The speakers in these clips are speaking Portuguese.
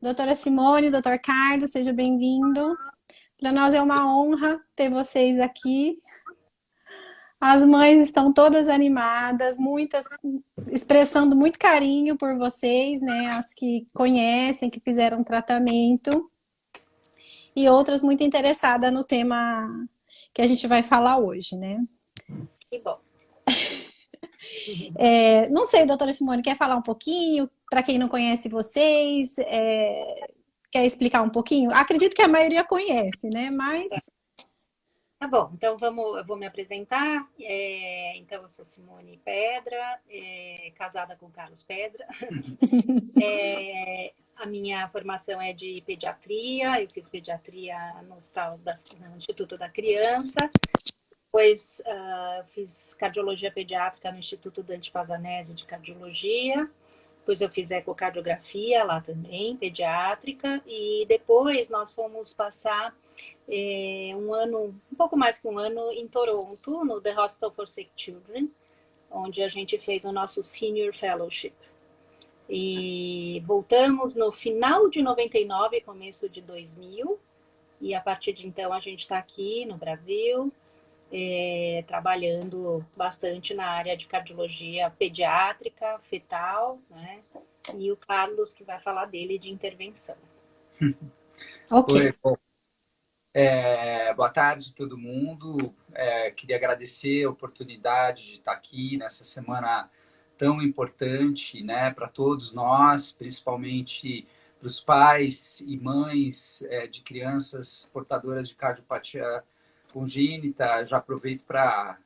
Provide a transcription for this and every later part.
Doutora Simone, doutor Carlos, seja bem-vindo. Para nós é uma honra ter vocês aqui. As mães estão todas animadas, muitas expressando muito carinho por vocês, né? As que conhecem, que fizeram tratamento, e outras muito interessadas no tema que a gente vai falar hoje, né? Que bom. Não sei, doutora Simone, quer falar um pouquinho? Para quem não conhece vocês, quer explicar um pouquinho? Acredito que a maioria conhece, né? Mas Tá bom, então eu vou me apresentar. Então, eu sou Simone Pedra, casada com Carlos Pedra. A minha formação é de pediatria, eu fiz pediatria no Instituto da Criança, depois fiz cardiologia pediátrica no Instituto Dante Pazanese de Cardiologia, depois eu fiz ecocardiografia lá também, pediátrica, e depois nós fomos passar um pouco mais que um ano em Toronto, no The Hospital for Sick Children, onde a gente fez o nosso Senior Fellowship. E voltamos no final de 99, começo de 2000, e a partir de então a gente está aqui no Brasil, trabalhando bastante na área de cardiologia pediátrica, fetal, né? E o Carlos que vai falar dele de intervenção. ok. Oi, bom, boa tarde todo mundo. Queria agradecer a oportunidade de estar aqui nessa semana tão importante, né, para todos nós, principalmente para os pais e mães de crianças portadoras de cardiopatia congênita. Já aproveito para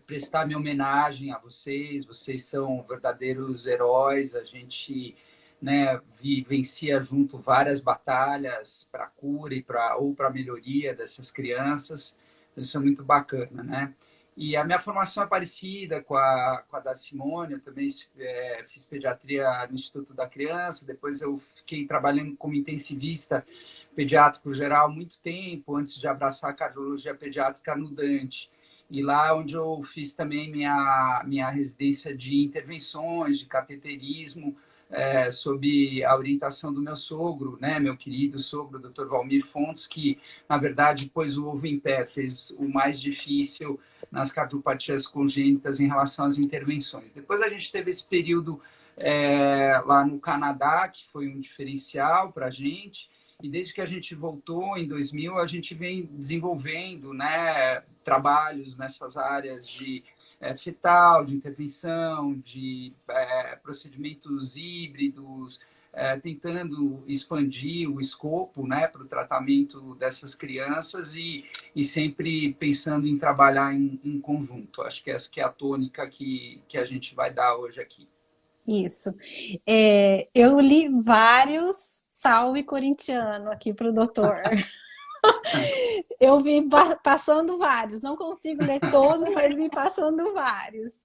prestar minha homenagem a vocês. Vocês são verdadeiros heróis. A gente, né, vivencia junto várias batalhas para a cura ou para a melhoria dessas crianças. Isso é muito bacana, né? E a minha formação é parecida com a da Simone. Eu também fiz pediatria no Instituto da Criança, depois eu fiquei trabalhando como intensivista pediátrico geral muito tempo, antes de abraçar a cardiologia pediátrica no Dante. E lá onde eu fiz também minha residência de intervenções, de cateterismo, sob a orientação do meu sogro, né, meu querido sogro, Dr. Valmir Fontes, que, na verdade, pôs o ovo em pé, fez o mais difícil nas cardiopatias congênitas em relação às intervenções. Depois a gente teve esse período lá no Canadá, que foi um diferencial para a gente, e desde que a gente voltou em 2000, a gente vem desenvolvendo, né, trabalhos nessas áreas de fetal, de intervenção, de procedimentos híbridos, tentando expandir o escopo, né, para o tratamento dessas crianças e sempre pensando em trabalhar em conjunto. Acho que essa que é a tônica que a gente vai dar hoje aqui. Isso. Eu li vários salve corintiano aqui para o doutor. Eu vi passando vários, não consigo ler todos, mas vi passando vários.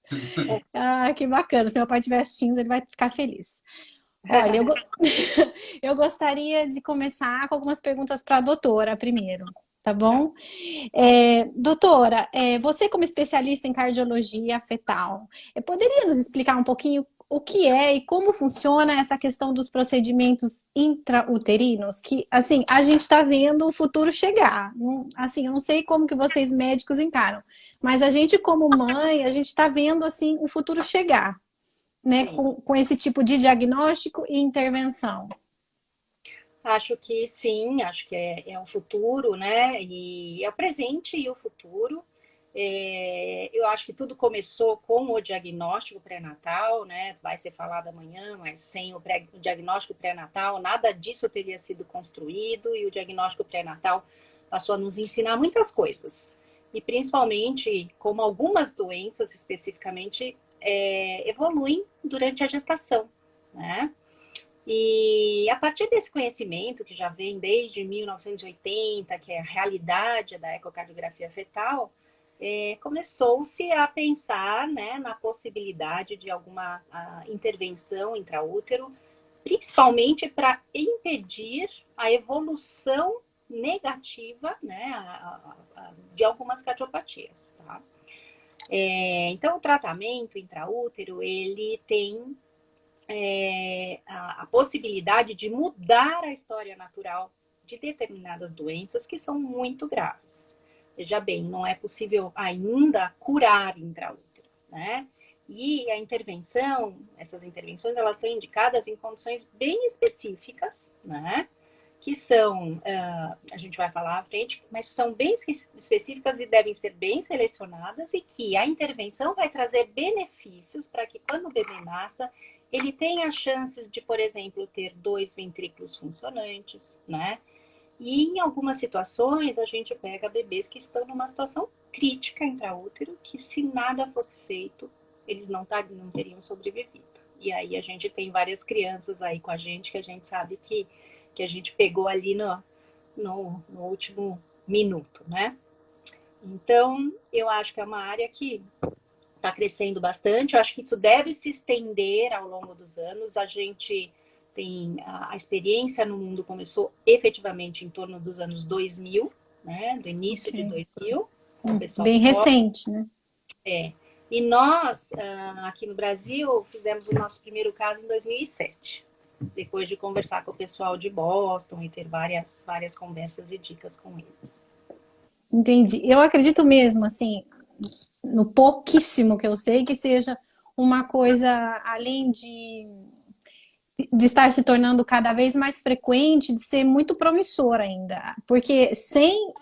Ah, que bacana. Se meu pai estiver assistindo, ele vai ficar feliz. Olha, eu gostaria de começar com algumas perguntas para a doutora primeiro, tá bom? Doutora, você como especialista em cardiologia fetal, poderia nos explicar um pouquinho o que é e como funciona essa questão dos procedimentos intrauterinos? Que, assim, a gente está vendo o futuro chegar. Assim, eu não sei como que vocês médicos encaram, mas a gente como mãe, a gente está vendo, assim, o futuro chegar, né, com esse tipo de diagnóstico e intervenção. Acho que sim, acho que é o futuro, né? E é o presente e o futuro. Eu acho que tudo começou com o diagnóstico pré-natal, né? Vai ser falado amanhã, mas sem o diagnóstico pré-natal, nada disso teria sido construído, e o diagnóstico pré-natal passou a nos ensinar muitas coisas. E principalmente como algumas doenças especificamente evoluem durante a gestação, né? E a partir desse conhecimento, que já vem desde 1980, que é a realidade da ecocardiografia fetal, começou-se a pensar, né, na possibilidade de alguma intervenção intraútero, principalmente para impedir a evolução negativa, né, de algumas cardiopatias. Tá? Então, o tratamento intraútero, ele tem a possibilidade de mudar a história natural de determinadas doenças que são muito graves. Veja bem, não é possível ainda curar intraútero, né? E a intervenção, essas intervenções, elas estão indicadas em condições bem específicas, né? Que são, a gente vai falar à frente, mas são bem específicas e devem ser bem selecionadas e que a intervenção vai trazer benefícios para que quando o bebê nasça, ele tenha chances de, por exemplo, ter 2 ventrículos funcionantes, né? E em algumas situações a gente pega bebês que estão numa situação crítica intraútero, que se nada fosse feito, eles não teriam sobrevivido. E aí a gente tem várias crianças aí com a gente que a gente sabe que a gente pegou ali no último minuto, né? Então, eu acho que é uma área que está crescendo bastante. Eu acho que isso deve se estender ao longo dos anos. A gente tem a experiência no mundo começou efetivamente em torno dos anos 2000, né? Do início de 2000. O pessoal bem recente, né? E nós, aqui no Brasil, fizemos o nosso primeiro caso em 2007. Depois de conversar com o pessoal de Boston e ter várias conversas e dicas com eles. Entendi. Eu acredito mesmo, assim, no pouquíssimo que eu sei, que seja uma coisa, além de estar se tornando cada vez mais frequente, de ser muito promissor ainda. Porque sem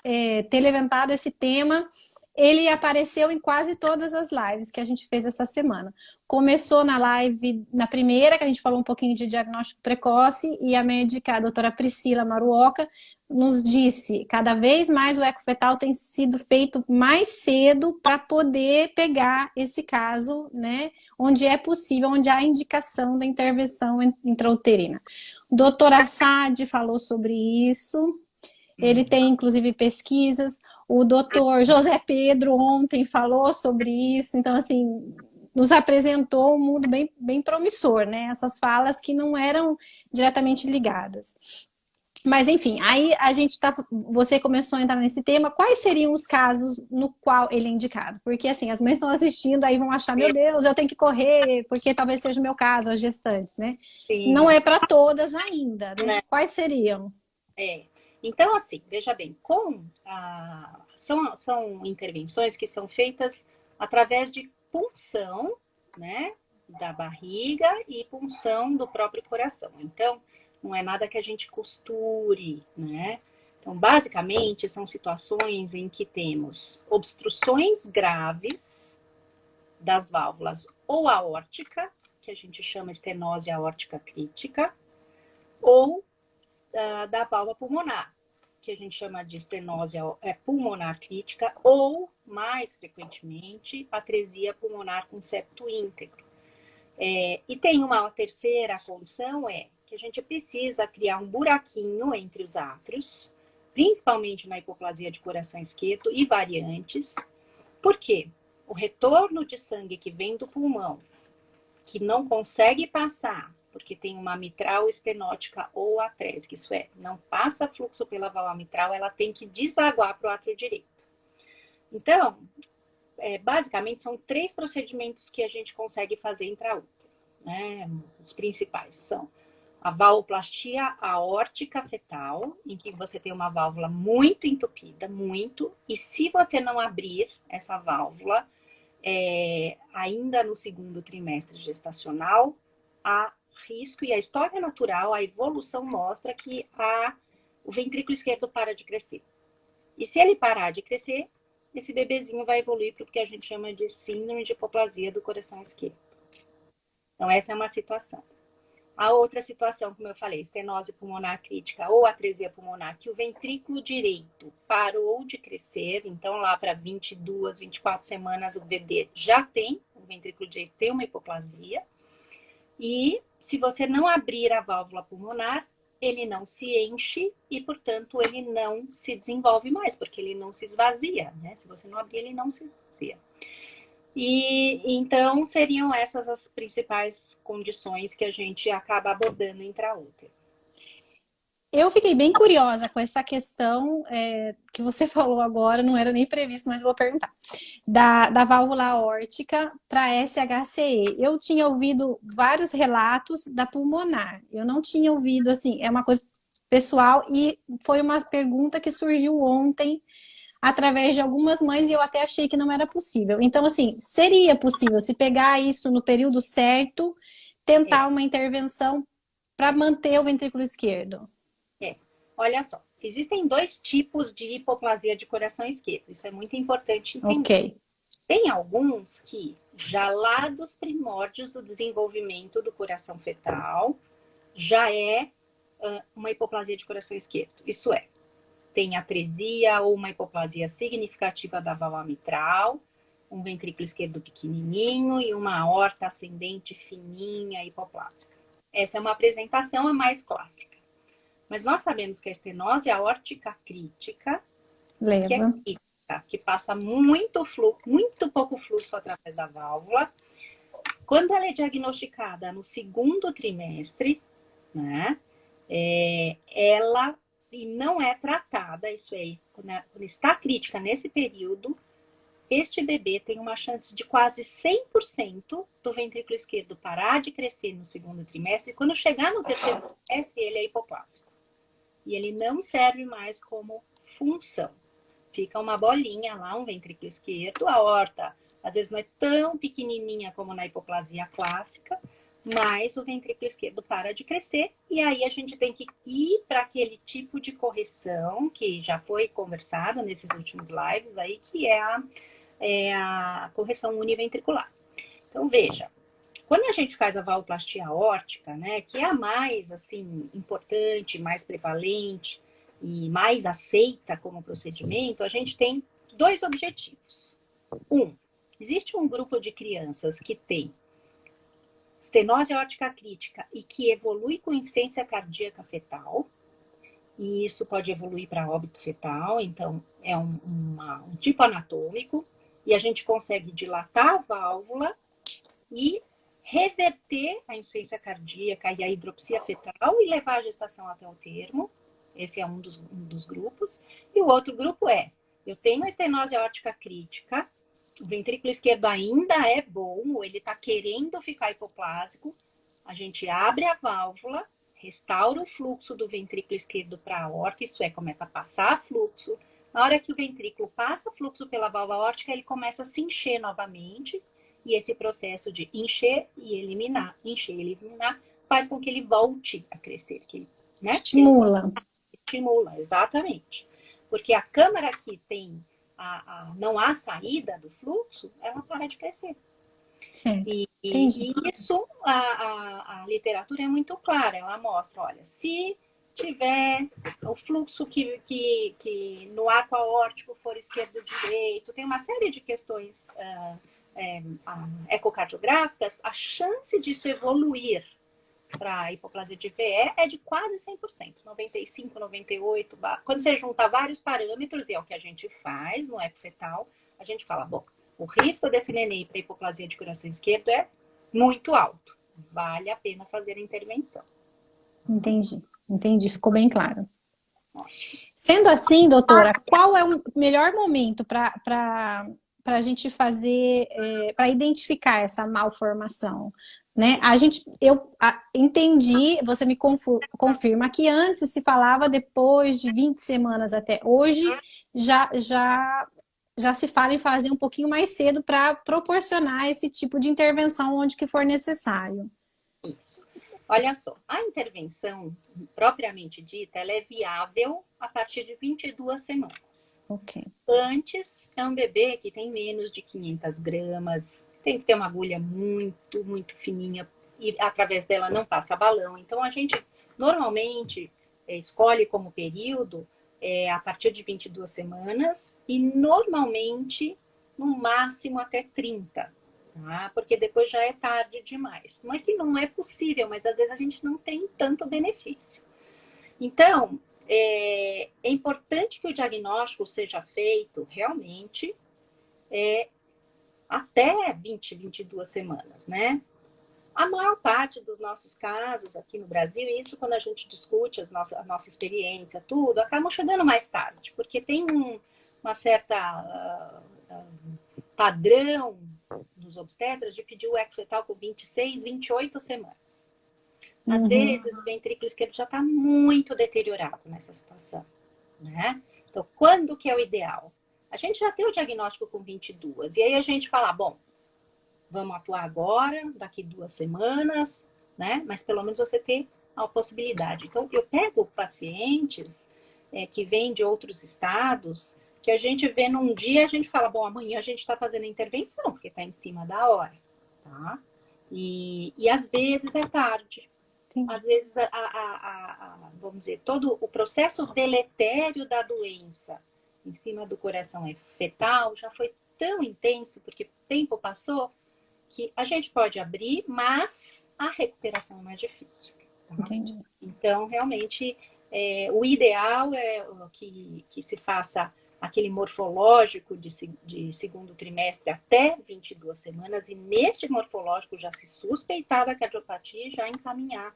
ter levantado esse tema, ele apareceu em quase todas as lives que a gente fez essa semana. Começou na live, na primeira, que a gente falou um pouquinho de diagnóstico precoce, e a médica, a doutora Priscila Maruoka, nos disse, cada vez mais o ecofetal tem sido feito mais cedo para poder pegar esse caso, né, onde é possível, onde há indicação da intervenção intrauterina. O doutor Assad falou sobre isso, ele tem, inclusive, pesquisas. O doutor José Pedro ontem falou sobre isso. Então, assim, nos apresentou um mundo bem, bem promissor, né? Essas falas que não eram diretamente ligadas. Mas, enfim, aí você começou a entrar nesse tema. Quais seriam os casos no qual ele é indicado? Porque, assim, as mães estão assistindo, aí vão achar, meu Deus, eu tenho que correr, porque talvez seja o meu caso, as gestantes, né? Sim. Não é para todas ainda, né? Quais seriam? Então, assim, veja bem, são intervenções que são feitas através de punção, né, da barriga e punção do próprio coração. Então, não é nada que a gente costure, né? Então, basicamente, são situações em que temos obstruções graves das válvulas ou aórtica, que a gente chama estenose aórtica crítica, ou da válvula pulmonar, que a gente chama de estenose pulmonar crítica, ou, mais frequentemente, atresia pulmonar com septo íntegro. E tem uma terceira condição, que a gente precisa criar um buraquinho entre os átrios, principalmente na hipoplasia de coração esquerdo e variantes. Por quê? O retorno de sangue que vem do pulmão, que não consegue passar, porque tem uma mitral estenótica ou atrésica, isso é, não passa fluxo pela válvula mitral, ela tem que desaguar para o átrio direito. Então, basicamente, são 3 procedimentos que a gente consegue fazer intraútero, né? Os principais são a valvoplastia aórtica fetal, em que você tem uma válvula muito entupida, e se você não abrir essa válvula, ainda no segundo trimestre gestacional, há risco, e a história natural, a evolução mostra que o ventrículo esquerdo para de crescer. E se ele parar de crescer, esse bebezinho vai evoluir para o que a gente chama de síndrome de hipoplasia do coração esquerdo. Então, essa é uma situação. A outra situação, como eu falei, estenose pulmonar crítica ou atresia pulmonar, que o ventrículo direito parou de crescer, então lá para 22, 24 semanas o bebê já tem, o ventrículo direito tem uma hipoplasia, e se você não abrir a válvula pulmonar, ele não se enche e, portanto, ele não se desenvolve mais, porque ele não se esvazia, né? Se você não abrir, ele não se esvazia. E então seriam essas as principais condições que a gente acaba abordando intraútero. Eu fiquei bem curiosa com essa questão que você falou agora, não era nem previsto, mas vou perguntar. Da válvula aórtica para SHCE. Eu tinha ouvido vários relatos da pulmonar. Eu não tinha ouvido, assim, é uma coisa pessoal e foi uma pergunta que surgiu ontem através de algumas mães e eu até achei que não era possível. Então, assim, seria possível se pegar isso no período certo, tentar uma intervenção para manter o ventrículo esquerdo. Olha só, existem 2 tipos de hipoplasia de coração esquerdo. Isso é muito importante entender. Ok. Tem alguns que, já lá dos primórdios do desenvolvimento do coração fetal, já é uma hipoplasia de coração esquerdo. Isso é, tem atresia ou uma hipoplasia significativa da válvula mitral, um ventrículo esquerdo pequenininho e uma aorta ascendente fininha hipoplásica. Essa é uma apresentação a mais clássica. Mas nós sabemos que a estenose aórtica crítica, que é crítica, que passa muito pouco fluxo através da válvula, quando ela é diagnosticada no 2º trimestre, né, ela e não é tratada, isso aí, quando está crítica nesse período, este bebê tem uma chance de quase 100% do ventrículo esquerdo parar de crescer no 2º trimestre, e quando chegar no 3º trimestre, ele é hipoplásico. E ele não serve mais como função. Fica uma bolinha lá, um ventrículo esquerdo, a aorta, às vezes não é tão pequenininha como na hipoplasia clássica, mas o ventrículo esquerdo para de crescer, e aí a gente tem que ir para aquele tipo de correção que já foi conversado nesses últimos lives aí, que é a correção univentricular. Então, veja, quando a gente faz a valvoplastia aórtica, né, que é a mais, assim, importante, mais prevalente e mais aceita como procedimento, a gente tem 2 objetivos. Existe um grupo de crianças que tem estenose aórtica crítica e que evolui com insuficiência cardíaca fetal, e isso pode evoluir para óbito fetal, então é um tipo anatômico, e a gente consegue dilatar a válvula e reverter a insuficiência cardíaca e a hidropsia fetal e levar a gestação até o termo. Esse é um dos grupos. E o outro grupo eu tenho a estenose aórtica crítica, o ventrículo esquerdo ainda é bom, ou ele está querendo ficar hipoplásico, a gente abre a válvula, restaura o fluxo do ventrículo esquerdo para a aorta, isso é, começa a passar fluxo. Na hora que o ventrículo passa fluxo pela válvula aórtica, ele começa a se encher novamente, e esse processo de encher e eliminar, faz com que ele volte a crescer. Né? Estimula. Estimula, exatamente. Porque a câmara que tem não há saída do fluxo, ela para de crescer. Certo. E isso, a literatura é muito clara. Ela mostra, olha, se tiver o fluxo que no arco aórtico for esquerdo-direito, tem uma série de questões ecocardiográficas, a chance disso evoluir para a hipoplasia de VE é de quase 100%, 95%, 98%. Quando você junta vários parâmetros, e é o que a gente faz no eco fetal, a gente fala, bom, o risco desse neném para hipoplasia de coração esquerdo é muito alto. Vale a pena fazer a intervenção. Entendi, ficou bem claro. Sendo assim, doutora, qual é o melhor momento para a gente fazer, para identificar essa malformação? Né? Eu entendi, você me confirma que antes se falava depois de 20 semanas até hoje, já se fala em fazer um pouquinho mais cedo para proporcionar esse tipo de intervenção onde que for necessário. Isso. Olha só, a intervenção propriamente dita, ela é viável a partir de 22 semanas. Ok. Antes, é um bebê que tem menos de 500 gramas, tem que ter uma agulha muito, muito fininha e através dela não passa balão. Então, a gente normalmente escolhe como período a partir de 22 semanas e normalmente, no máximo, até 30. Tá? Porque depois já é tarde demais. Não é que não é possível, mas às vezes a gente não tem tanto benefício. Então, é importante que o diagnóstico seja feito realmente até 20, 22 semanas, né? A maior parte dos nossos casos aqui no Brasil, isso quando a gente discute a nossa experiência, tudo, acabam chegando mais tarde, porque tem uma certa padrão dos obstetras de pedir o eco fetal com 26, 28 semanas. Às vezes, o ventrículo esquerdo já está muito deteriorado nessa situação, né? Então, quando que é o ideal? A gente já tem o diagnóstico com 22, e aí a gente fala, bom, vamos atuar agora, daqui 2 semanas, né? Mas pelo menos você tem a possibilidade. Então, eu pego pacientes que vêm de outros estados, que a gente vê num dia, a gente fala, bom, amanhã a gente está fazendo a intervenção, porque está em cima da hora, tá? E às vezes é tarde. Sim. Às vezes, vamos dizer, todo o processo deletério da doença em cima do coração fetal já foi tão intenso, porque o tempo passou, que a gente pode abrir, mas a recuperação é mais difícil. Tá? Entendi. Então, realmente, o ideal é que se faça aquele morfológico de segundo trimestre até 22 semanas, e neste morfológico já se suspeitar da cardiopatia e já encaminhar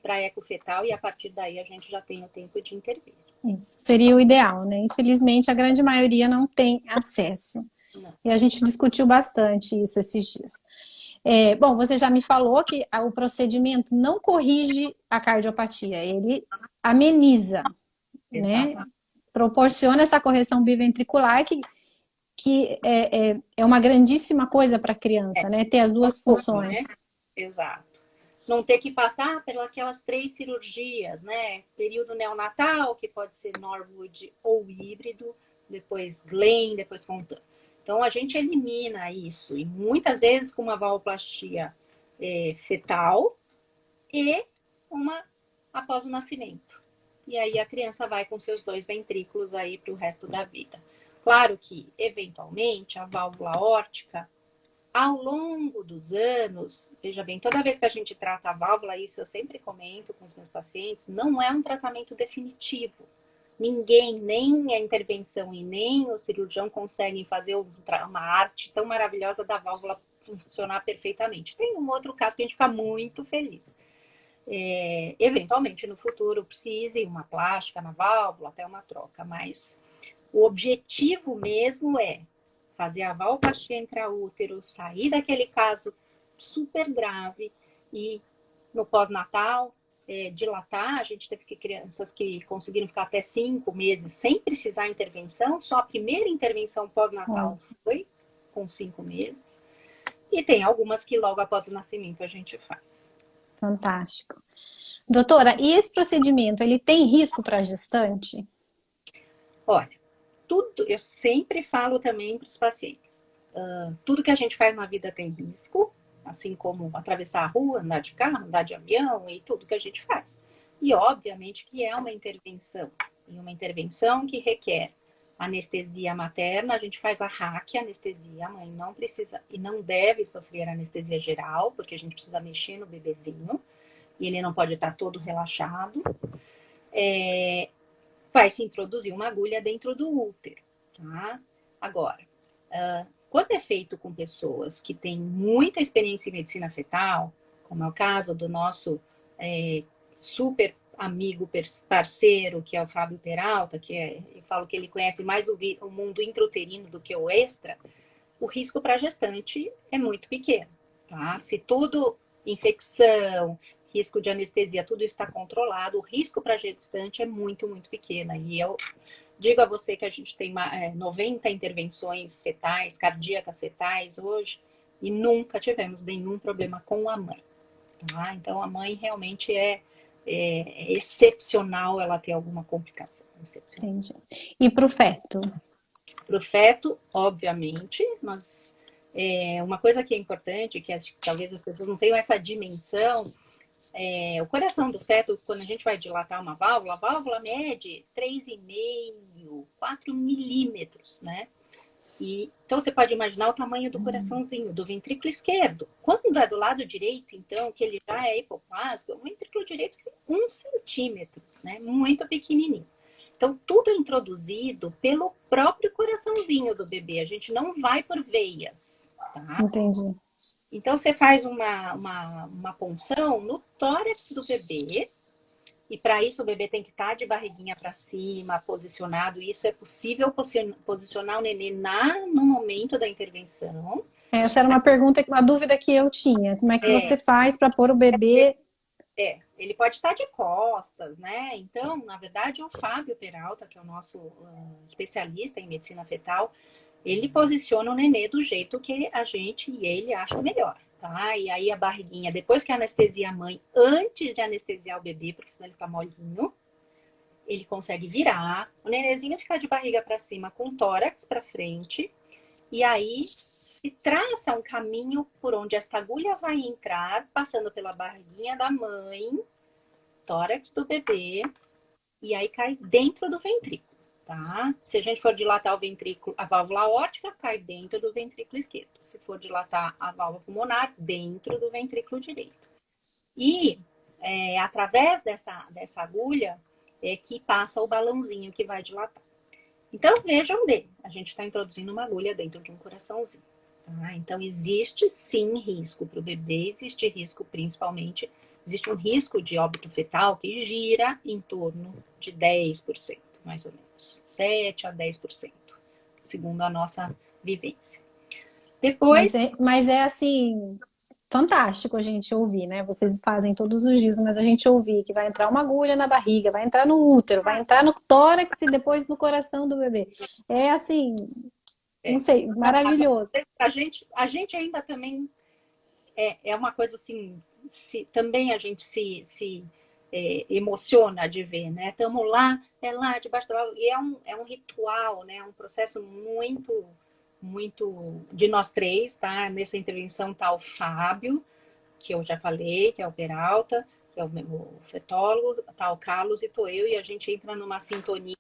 para eco fetal, e a partir daí a gente já tem o tempo de intervir. Isso seria o ideal, né? Infelizmente, a grande maioria não tem acesso. Não. E a gente discutiu bastante isso esses dias. Bom, você já me falou que o procedimento não corrige a cardiopatia, ele ameniza, né? Proporciona essa correção biventricular que é uma grandíssima coisa para a criança, né? Ter as duas funções. Né? Exato. Não ter que passar pelas 3 cirurgias, né? Período neonatal, que pode ser Norwood ou híbrido, depois Glenn, depois Fontan. Então, a gente elimina isso, e muitas vezes com uma valvoplastia fetal e uma após o nascimento. E aí a criança vai com seus 2 ventrículos aí para o resto da vida. Claro que, eventualmente, a válvula aórtica, ao longo dos anos, veja bem, toda vez que a gente trata a válvula, isso eu sempre comento com os meus pacientes, não é um tratamento definitivo. Ninguém, nem a intervenção e nem o cirurgião conseguem fazer uma arte tão maravilhosa da válvula funcionar perfeitamente. Tem um outro caso que a gente fica muito feliz. Eventualmente, no futuro, precise uma plástica na válvula, até uma troca, mas o objetivo mesmo é fazer a valvoplastia intraútero, sair daquele caso super grave e no pós-natal dilatar. A gente teve crianças que conseguiram ficar até 5 meses sem precisar intervenção, só a primeira intervenção pós-natal foi com 5 meses. E tem algumas que logo após o nascimento a gente faz. Fantástico. Doutora, e esse procedimento, ele tem risco para a gestante? Olha, eu sempre falo também para os pacientes, tudo que a gente faz na vida tem risco, assim como atravessar a rua, andar de carro, andar de avião e tudo que a gente faz. E obviamente que é uma intervenção, e uma intervenção que requer anestesia materna, a gente faz a RAC, anestesia, a mãe não precisa e não deve sofrer anestesia geral, porque a gente precisa mexer no bebezinho, e ele não pode estar todo relaxado. Vai se introduzir uma agulha dentro do útero, tá? Agora, quando é feito com pessoas que têm muita experiência em medicina fetal, como é o caso do nosso super amigo, parceiro, que é o Fábio Peralta, eu falo que ele conhece mais o mundo intrauterino do que o extra, o risco para a gestante é muito pequeno, tá? Se tudo, infecção, risco de anestesia, tudo está controlado, o risco para a gestante é muito, muito pequeno. E eu digo a você que a gente tem 90 intervenções fetais, cardíacas fetais hoje, e nunca tivemos nenhum problema com a mãe. Tá? Então, a mãe realmente é excepcional ela ter alguma complicação. Entendi. E para o feto? Para o feto, obviamente, uma coisa que é importante, que talvez as pessoas não tenham essa dimensão, o coração do feto, quando a gente vai dilatar uma válvula, a válvula mede 3,5, 4 milímetros, né? Então, você pode imaginar o tamanho do coraçãozinho, do ventrículo esquerdo. Quando é do lado direito, então, que ele já é hipoplásico, o ventrículo direito tem 1 centímetro, né? Muito pequenininho. Então, tudo é introduzido pelo próprio coraçãozinho do bebê. A gente não vai por veias, tá? Entendi. Então, você faz uma punção no tórax do bebê, e para isso o bebê tem que estar de barriguinha para cima, posicionado. Isso é possível posicionar o nenê no momento da intervenção. Essa era uma pergunta, uma dúvida que eu tinha. Como é que você faz para pôr o bebê? Ele pode estar de costas, né? Então, na verdade, o Fábio Peralta, que é o nosso especialista em medicina fetal, ele posiciona o nenê do jeito que a gente e ele acha melhor, tá? E aí a barriguinha, depois que anestesia a mãe, antes de anestesiar o bebê, porque senão ele fica molinho, ele consegue virar, o nenenzinho fica de barriga para cima com o tórax para frente, e aí se traça um caminho por onde esta agulha vai entrar, passando pela barriguinha da mãe, tórax do bebê, e aí cai dentro do ventrículo, tá? Se a gente for dilatar o ventrículo, a válvula aórtica cai dentro do ventrículo esquerdo. Se for dilatar a válvula pulmonar, dentro do ventrículo direito. E através dessa agulha é que passa o balãozinho que vai dilatar. Então, vejam bem, a gente está introduzindo uma agulha dentro de um coraçãozinho. Tá? Então, existe sim risco para o bebê, existe risco principalmente, existe um risco de óbito fetal que gira em torno de 10%, mais ou menos. 7 a 10%, segundo a nossa vivência. Depois... Mas é assim, fantástico a gente ouvir, né? Vocês fazem todos os dias, mas a gente ouvir que vai entrar uma agulha na barriga, vai entrar no útero, vai entrar no tórax e depois no coração do bebê. É assim, não sei, maravilhoso. A gente ainda também é uma coisa assim, também a gente se emociona de ver, né? Estamos lá, lá debaixo da água, e é um ritual, né? Um processo muito de nós três, tá? Nessa intervenção tá o Fábio, que eu já falei, que é o Peralta, que é o fetólogo, tá o Carlos e tô eu, e a gente entra numa sintonia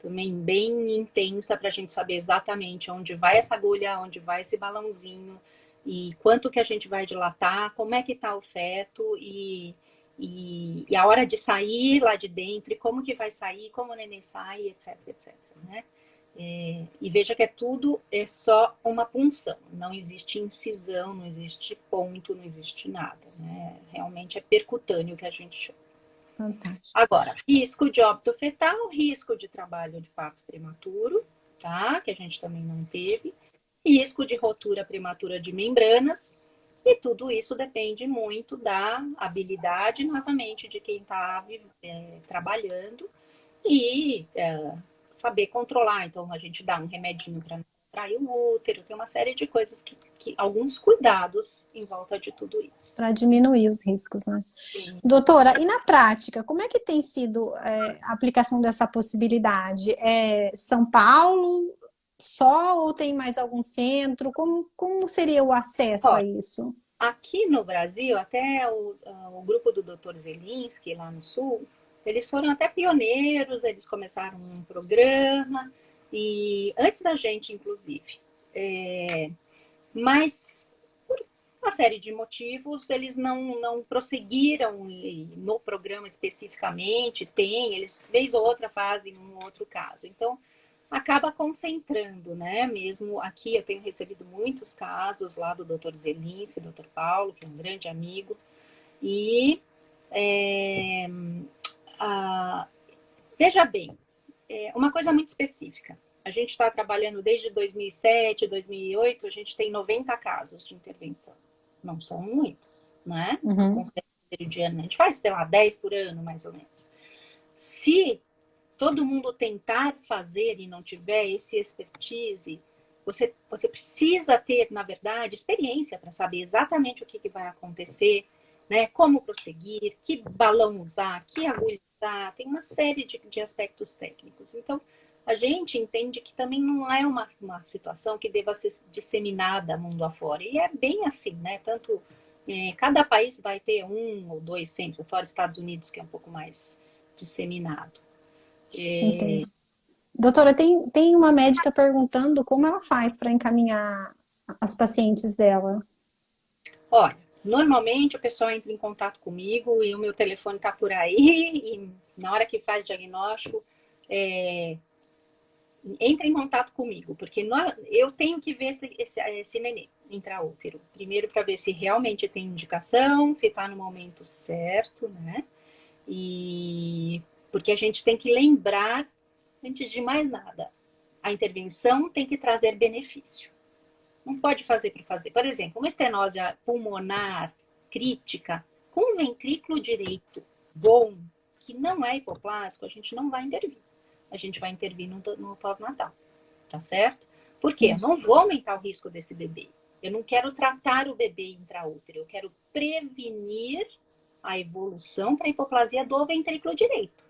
também bem intensa para a gente saber exatamente onde vai essa agulha, onde vai esse balãozinho, e quanto que a gente vai dilatar, como é que está o feto, e a hora de sair lá de dentro, e como que vai sair, como o neném sai, etc, etc, né? E veja que tudo é só uma punção, não existe incisão, não existe ponto, não existe nada, né? Realmente é percutâneo que a gente chama. Fantástico. Agora, risco de óbito fetal, risco de trabalho de parto prematuro, tá? Que a gente também não teve, risco de rotura prematura de membranas, e tudo isso depende muito da habilidade, novamente, de quem está trabalhando e saber controlar. Então, a gente dá um remedinho para trair o útero, tem uma série de coisas que alguns cuidados em volta de tudo isso. Para diminuir os riscos, né? Sim. Doutora, e na prática, como é que tem sido a aplicação dessa possibilidade? É São Paulo só ou tem mais algum centro? Como seria o acesso a isso? Aqui no Brasil, até o grupo do Dr. Zelinski, lá no Sul, eles foram até pioneiros, eles começaram um programa, e antes da gente, inclusive. Mas, por uma série de motivos, eles não prosseguiram no programa especificamente, eles, vez ou outra, fazem um outro caso. Então, acaba concentrando, né? Mesmo aqui eu tenho recebido muitos casos lá do Dr. Zelinski, Dr. Paulo, que é um grande amigo, e veja bem, uma coisa muito específica. A gente está trabalhando desde 2007, 2008, a gente tem 90 casos de intervenção. Não são muitos, né? Uhum. A gente faz, sei lá, 10 por ano, mais ou menos. Se todo mundo tentar fazer e não tiver esse expertise, você precisa ter, na verdade, experiência para saber exatamente o que vai acontecer, né? Como prosseguir, que balão usar, que agulha usar, tem uma série de aspectos técnicos. Então, a gente entende que também não é uma situação que deva ser disseminada mundo afora. E é bem assim, né? Tanto cada país vai ter um ou dois centros, fora Estados Unidos, que é um pouco mais disseminado. Entendi. Doutora, tem uma médica perguntando como ela faz para encaminhar as pacientes dela. Olha, normalmente o pessoal entra em contato comigo e o meu telefone está por aí, e na hora que faz diagnóstico, entre em contato comigo, porque eu tenho que ver esse nenê intraútero. Primeiro, para ver se realmente tem indicação, se está no momento certo, né? E porque a gente tem que lembrar, antes de mais nada, a intervenção tem que trazer benefício. Não pode fazer por fazer. Por exemplo, uma estenose pulmonar crítica com ventrículo direito bom, que não é hipoplásico, a gente não vai intervir. A gente vai intervir no pós-natal, tá certo? Por quê? Eu não vou aumentar o risco desse bebê. Eu não quero tratar o bebê intraútero, eu quero prevenir a evolução para a hipoplasia do ventrículo direito.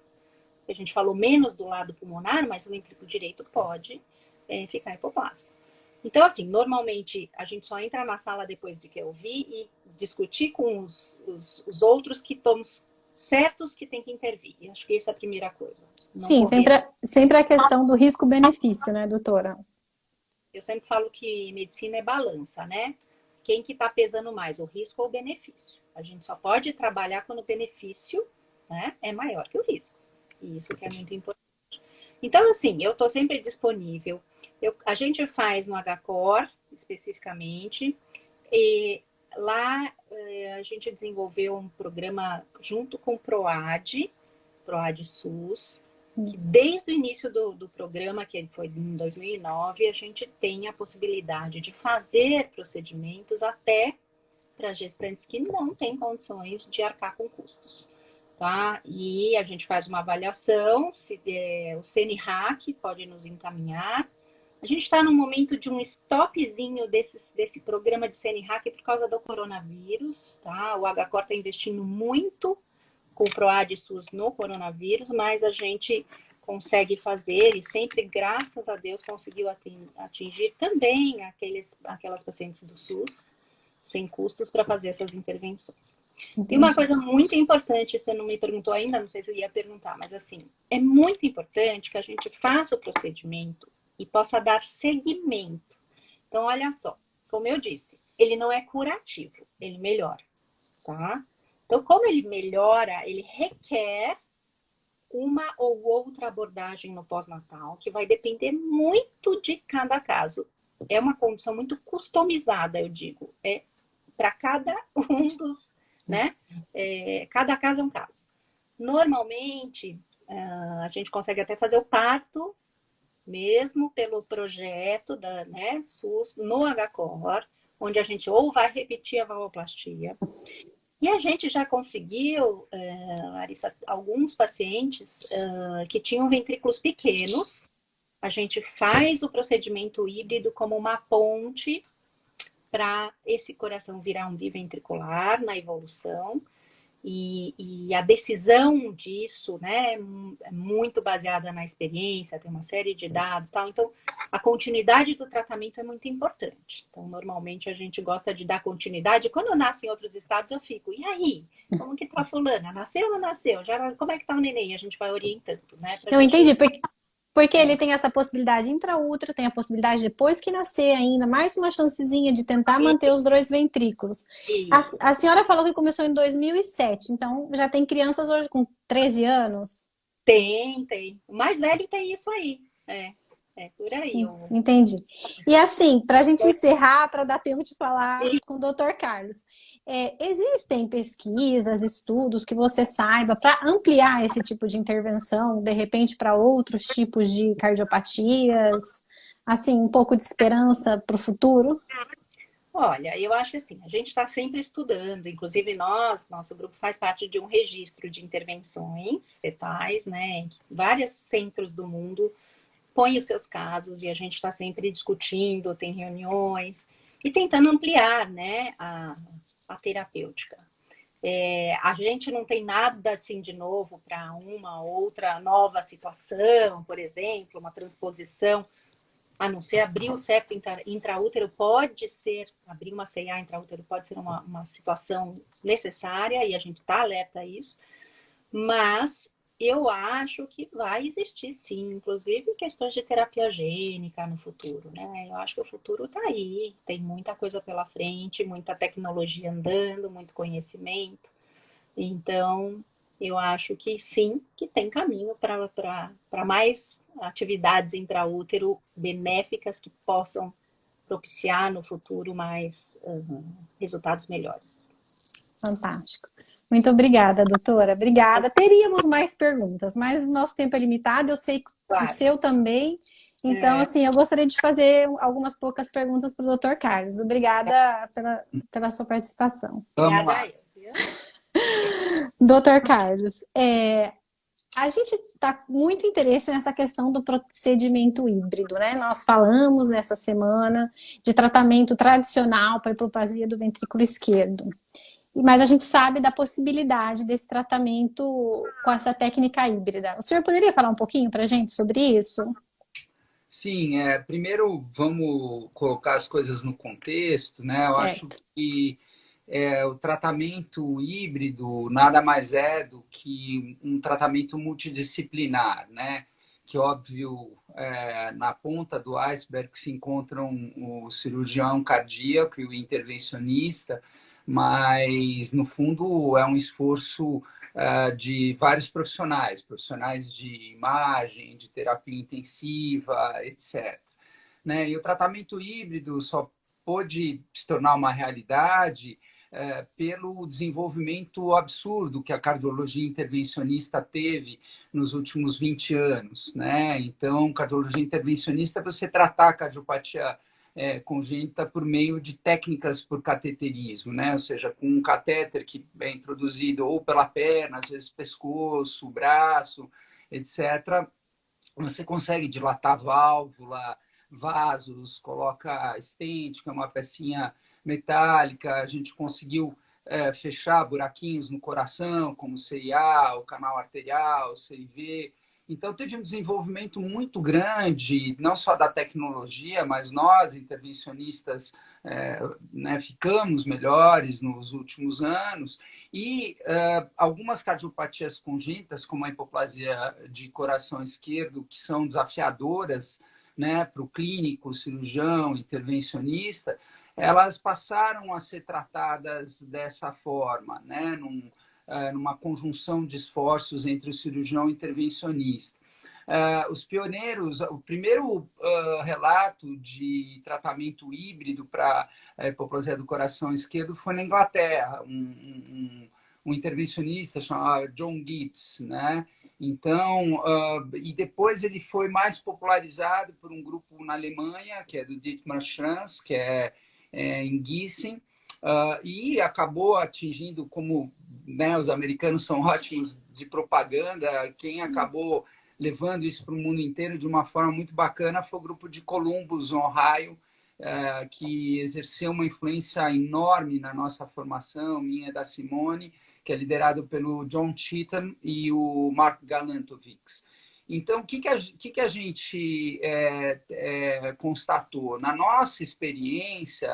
A gente falou menos do lado pulmonar, mas o ventrículo direito pode ficar hipoplásico. Então, assim, normalmente a gente só entra na sala depois de que eu vi e discutir com os outros que estamos certos que tem que intervir. E acho que essa é a primeira coisa. Sim, sempre a questão do risco-benefício, né, doutora? Eu sempre falo que medicina é balança, né? Quem que está pesando mais, o risco ou o benefício? A gente só pode trabalhar quando o benefício, né, é maior que o risco. E isso que é muito importante. Então, assim, eu estou sempre disponível. A gente faz no HCOR, especificamente, e lá a gente desenvolveu um programa junto com o PROAD SUS, que desde o início do programa, que foi em 2009, a gente tem a possibilidade de fazer procedimentos até para gestantes que não têm condições de arcar com custos. Tá? E a gente faz uma avaliação, se o CNRAC pode nos encaminhar. A gente está no momento de um stopzinho desse programa de CNRAC por causa do coronavírus, tá? O HCOR está investindo muito com o PROAD SUS no coronavírus, mas a gente consegue fazer e sempre, graças a Deus, conseguiu atingir também aquelas pacientes do SUS sem custos para fazer essas intervenções. Entendi. E uma coisa muito importante, você não me perguntou ainda, não sei se eu ia perguntar, mas assim, é muito importante que a gente faça o procedimento e possa dar seguimento. Então, olha só, como eu disse, ele não é curativo, ele melhora, tá? Então, como ele melhora, ele requer uma ou outra abordagem no pós-natal, que vai depender muito de cada caso. É uma condição muito customizada, eu digo. É para cada um dos, né? Cada caso é um caso. Normalmente, a gente consegue até fazer o parto, mesmo pelo projeto da SUS, no HCOR, onde a gente ou vai repetir a valvoplastia. E a gente já conseguiu, Larissa, alguns pacientes que tinham ventrículos pequenos. A gente faz o procedimento híbrido como uma ponte para esse coração virar um biventricular na evolução. E a decisão disso, né, é muito baseada na experiência, tem uma série de dados e tal. Então, a continuidade do tratamento é muito importante. Então, normalmente, a gente gosta de dar continuidade. Quando nasce em outros estados, eu fico, e aí? Como que tá fulana? Nasceu ou não nasceu? Como é que tá o neném? A gente vai orientando, né? Eu entendi, porque ele tem essa possibilidade intraútero, tem a possibilidade depois que nascer ainda, mais uma chancezinha de tentar manter os dois ventrículos. A senhora falou que começou em 2007, então já tem crianças hoje com 13 anos? Tem. O mais velho tem isso aí, por aí. Entendi. E assim, para a gente encerrar, para dar tempo de falar com o Dr. Carlos, existem pesquisas, estudos que você saiba para ampliar esse tipo de intervenção, de repente, para outros tipos de cardiopatias? Assim, um pouco de esperança para o futuro? Olha, eu acho que assim, a gente está sempre estudando, inclusive nosso grupo faz parte de um registro de intervenções fetais, né? Em vários centros do mundo põe os seus casos e a gente está sempre discutindo, tem reuniões e tentando ampliar, né, a terapêutica. A gente não tem nada assim de novo para uma outra nova situação, por exemplo, uma transposição, a não ser abrir o septo intraútero pode ser, abrir uma CIA intraútero pode ser uma situação necessária e a gente está alerta a isso, mas eu acho que vai existir, sim, inclusive questões de terapia gênica no futuro, né? Eu acho que o futuro está aí, tem muita coisa pela frente, muita tecnologia andando, muito conhecimento. Então, eu acho que sim, que tem caminho para mais atividades intraútero benéficas que possam propiciar no futuro mais resultados melhores. Fantástico. Muito obrigada, doutora. Obrigada. Teríamos mais perguntas, mas o nosso tempo é limitado, eu sei que o seu também. Então, assim, eu gostaria de fazer algumas poucas perguntas para o doutor Carlos. Obrigada pela sua participação. Vamos lá. Doutor Carlos, a gente está com muito interesse nessa questão do procedimento híbrido, né? Nós falamos nessa semana de tratamento tradicional para a hipoplasia do ventrículo esquerdo. Mas a gente sabe da possibilidade desse tratamento com essa técnica híbrida. O senhor poderia falar um pouquinho para a gente sobre isso? Sim, primeiro vamos colocar as coisas no contexto, né? Eu acho que o tratamento híbrido nada mais é do que um tratamento multidisciplinar, né? Que, óbvio, na ponta do iceberg se encontram o cirurgião cardíaco e o intervencionista, mas, no fundo, é um esforço de vários profissionais de imagem, de terapia intensiva, etc. Né? E o tratamento híbrido só pôde se tornar uma realidade pelo desenvolvimento absurdo que a cardiologia intervencionista teve nos últimos 20 anos. Né? Então, cardiologia intervencionista é você tratar a cardiopatia congênita por meio de técnicas por cateterismo, né? Ou seja, com um catéter que é introduzido ou pela perna, às vezes pescoço, braço, etc. Você consegue dilatar válvula, vasos, coloca stent, que é uma pecinha metálica, a gente conseguiu fechar buraquinhos no coração, como CIA, o canal arterial, CIV. Então, teve um desenvolvimento muito grande, não só da tecnologia, mas nós, intervencionistas, ficamos melhores nos últimos anos. E algumas cardiopatias congênitas, como a hipoplasia de coração esquerdo, que são desafiadoras, né, para o clínico, cirurgião, intervencionista, elas passaram a ser tratadas dessa forma, né, numa conjunção de esforços entre o cirurgião e o intervencionista. Os pioneiros, o primeiro relato de tratamento híbrido para a hipoplasia do coração esquerdo foi na Inglaterra, um intervencionista chamado John Gibbs, né? Então, e depois ele foi mais popularizado por um grupo na Alemanha, que é do Dietmar Schranz, que é em Gießen, e acabou atingindo, como, né, os americanos são ótimos de propaganda, quem acabou levando isso para o mundo inteiro de uma forma muito bacana foi o grupo de Columbus, Ohio, que exerceu uma influência enorme na nossa formação, minha e da Simone, que é liderado pelo John Cheetham e o Mark Galantovics. Então, o que a gente constatou? Na nossa experiência,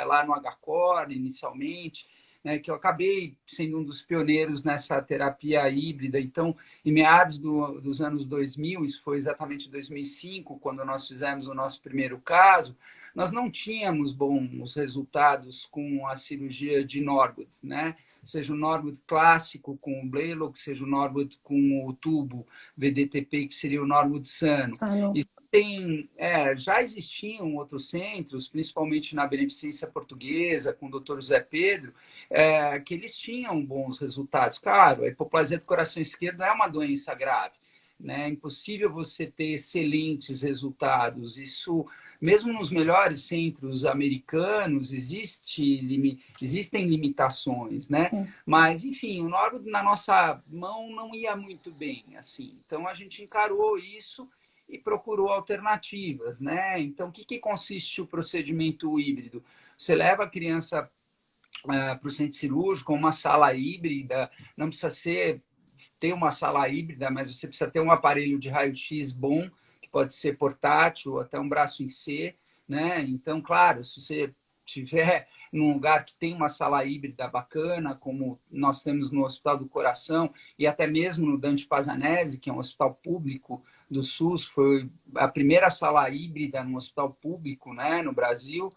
lá no HCOR, inicialmente, né, que eu acabei sendo um dos pioneiros nessa terapia híbrida. Então, em meados dos anos 2000, isso foi exatamente em 2005, quando nós fizemos o nosso primeiro caso, nós não tínhamos bons resultados com a cirurgia de Norwood, né? Seja o Norwood clássico com o Blaylock, seja o Norwood com o tubo VDTP, que seria o Norwood Sano. Já existiam outros centros, principalmente na Beneficência Portuguesa, com o Dr. José Pedro, que eles tinham bons resultados. Claro, a hipoplasia do coração esquerdo é uma doença grave, né? É impossível você ter excelentes resultados. Isso, mesmo nos melhores centros americanos, existem limitações, né? Sim. Mas, enfim, o Norwood na nossa mão não ia muito bem, assim. Então, a gente encarou isso e procurou alternativas, né? Então, o que consiste o procedimento híbrido? Você leva a criança para o centro cirúrgico, uma sala híbrida, não precisa ter uma sala híbrida, mas você precisa ter um aparelho de raio-x bom, que pode ser portátil, até um braço em C, né? Então, claro, se você tiver num lugar que tem uma sala híbrida bacana, como nós temos no Hospital do Coração, e até mesmo no Dante Pazzanese, que é um hospital público do SUS, foi a primeira sala híbrida no hospital público, né, no Brasil,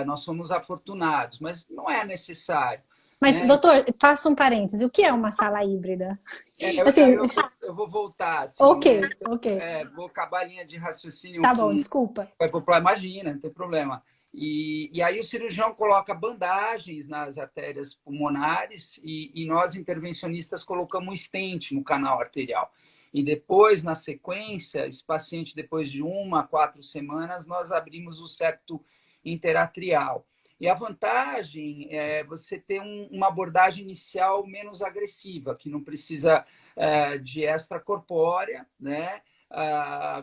nós somos afortunados, mas não é necessário. Mas, doutor, faça um parêntese. O que é uma sala híbrida? Eu eu vou voltar, assim, Ok, né? ok. Vou acabar a linha de raciocínio Tá bom, desculpa. Imagina, não tem problema. E aí o cirurgião coloca bandagens nas artérias pulmonares e nós, intervencionistas, colocamos um stent no canal arterial. E depois, na sequência, esse paciente, depois de 1 a 4 semanas, nós abrimos o septo interatrial. E a vantagem é você ter uma abordagem inicial menos agressiva, que não precisa de extracorpórea, né?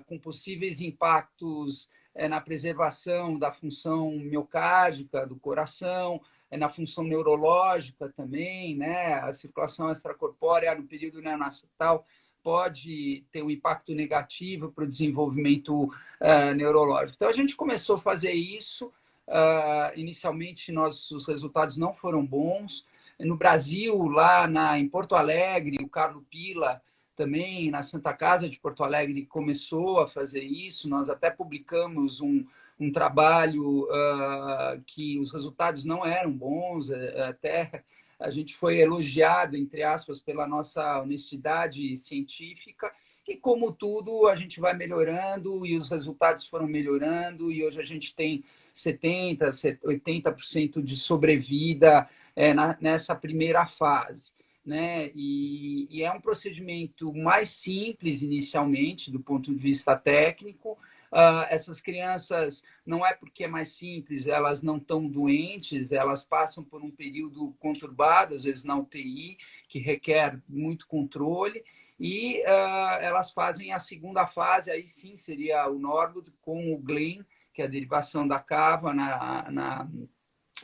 Com possíveis impactos na preservação da função miocárdica do coração, na função neurológica também, né? A circulação extracorpórea no período neonatal pode ter um impacto negativo para o desenvolvimento neurológico. Então, a gente começou a fazer isso. Inicialmente, os resultados não foram bons. No Brasil, em Porto Alegre, o Carlo Pila, também na Santa Casa de Porto Alegre, começou a fazer isso. Nós até publicamos um trabalho que os resultados não eram bons, até a gente foi elogiado, entre aspas, pela nossa honestidade científica, e como tudo, a gente vai melhorando e os resultados foram melhorando, e hoje a gente tem 70%, 80% de sobrevida nessa primeira fase. Né? E é um procedimento mais simples inicialmente, do ponto de vista técnico. Essas crianças, não é porque é mais simples, elas não estão doentes, elas passam por um período conturbado, às vezes na UTI, que requer muito controle, e elas fazem a segunda fase, aí sim seria o Norwood com o Glenn, que é a derivação da cava na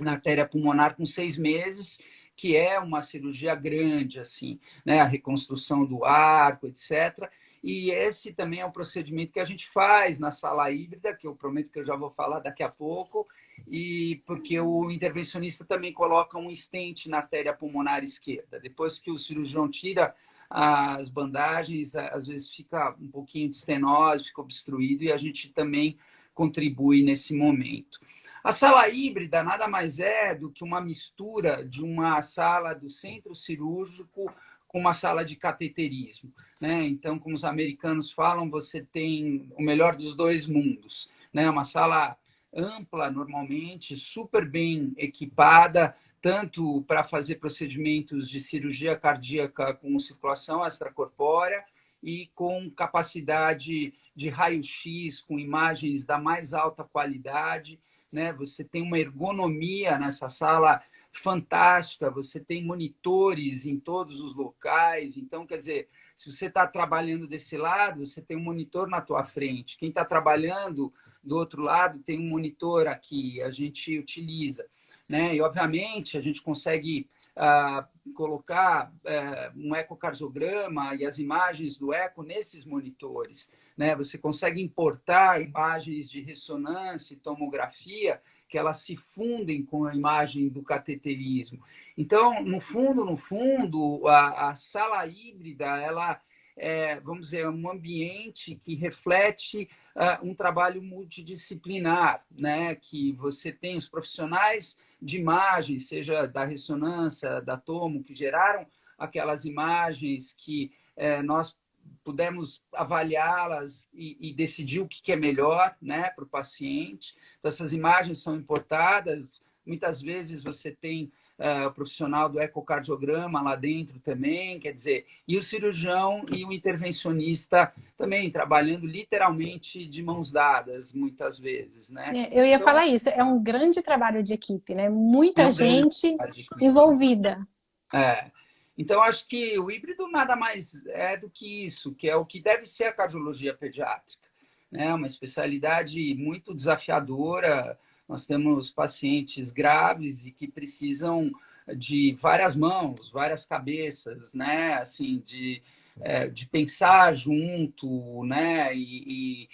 artéria pulmonar com 6 meses, que é uma cirurgia grande, assim, né? A reconstrução do arco, etc. E esse também é um procedimento que a gente faz na sala híbrida, que eu prometo que eu já vou falar daqui a pouco, e porque o intervencionista também coloca um stent na artéria pulmonar esquerda. Depois que o cirurgião tira as bandagens, às vezes fica um pouquinho de estenose, fica obstruído, e a gente também contribui nesse momento. A sala híbrida nada mais é do que uma mistura de uma sala do centro cirúrgico com uma sala de cateterismo, né? Então, como os americanos falam, você tem o melhor dos dois mundos, né? Uma sala ampla, normalmente, super bem equipada, tanto para fazer procedimentos de cirurgia cardíaca com circulação extracorpórea e com capacidade de raio-x, com imagens da mais alta qualidade, né? Você tem uma ergonomia nessa sala fantástica, você tem monitores em todos os locais. Então, quer dizer, se você está trabalhando desse lado, você tem um monitor na tua frente. Quem está trabalhando do outro lado tem um monitor aqui, a gente utiliza. Né? E, obviamente, a gente consegue colocar um ecocardiograma e as imagens do eco nesses monitores. Né? Você consegue importar imagens de ressonância e tomografia que elas se fundem com a imagem do cateterismo. Então, no fundo, a sala híbrida, ela vamos dizer, um ambiente que reflete um trabalho multidisciplinar, né? Que você tem os profissionais de imagem, seja da ressonância, da tomo, que geraram aquelas imagens que nós pudemos avaliá-las e decidir o que é melhor, né, para o paciente. Então, essas imagens são importadas. Muitas vezes você tem o profissional do ecocardiograma lá dentro também, quer dizer, e o cirurgião e o intervencionista também, trabalhando literalmente de mãos dadas, muitas vezes, né? Eu ia falar isso, é um grande trabalho de equipe, né? Muita gente envolvida. Então, acho que o híbrido nada mais é do que isso, que é o que deve ser a cardiologia pediátrica, né? Uma especialidade muito desafiadora. Nós temos pacientes graves e que precisam de várias mãos, várias cabeças, né? Assim, de pensar junto, né? E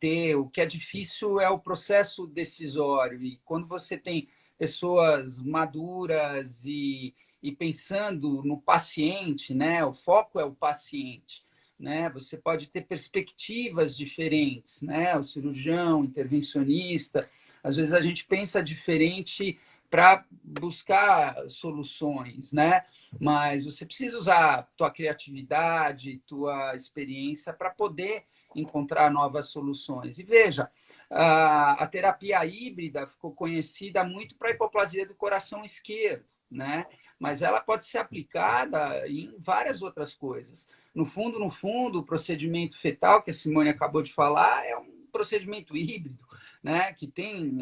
ter... O que é difícil é o processo decisório. E quando você tem pessoas maduras e pensando no paciente, né? O foco é o paciente. Né? Você pode ter perspectivas diferentes, né? O cirurgião, o intervencionista, às vezes a gente pensa diferente para buscar soluções, né? Mas você precisa usar tua criatividade, tua experiência para poder encontrar novas soluções. E veja, a terapia híbrida ficou conhecida muito para a hipoplasia do coração esquerdo, né? Mas ela pode ser aplicada em várias outras coisas. No fundo, o procedimento fetal que a Simone acabou de falar é um procedimento híbrido, né? Que tem,